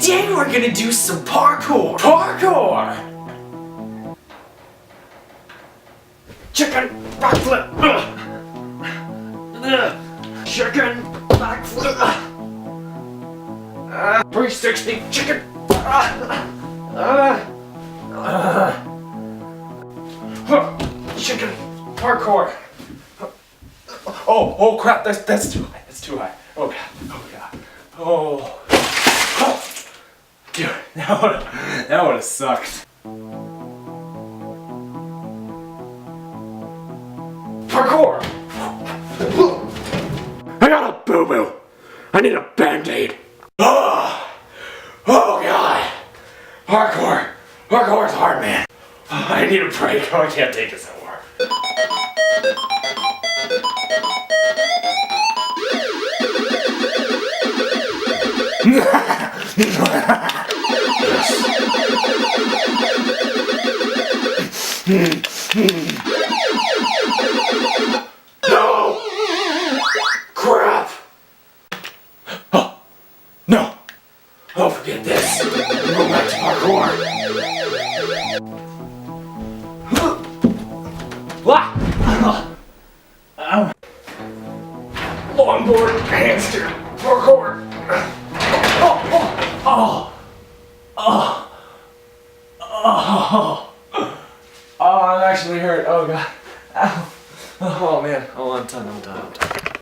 Today we're gonna do some parkour! Parkour! Chicken backflip! Chicken backflip! 360 chicken! Chicken parkour! Oh crap, that's too high, that's too high. Oh god, oh. Dude, that would've sucked. Parkour! I got a boo-boo. I need a band-aid. Oh god. Parkour is hard, man. I need a break. I can't take this anymore. No! Crap! Oh, no! Oh, forget this. I'm going back to parkour. Longboard, handstand, parkour. Oh, I'm actually hurt. Oh god. Ow. Oh man. Oh, I'm done.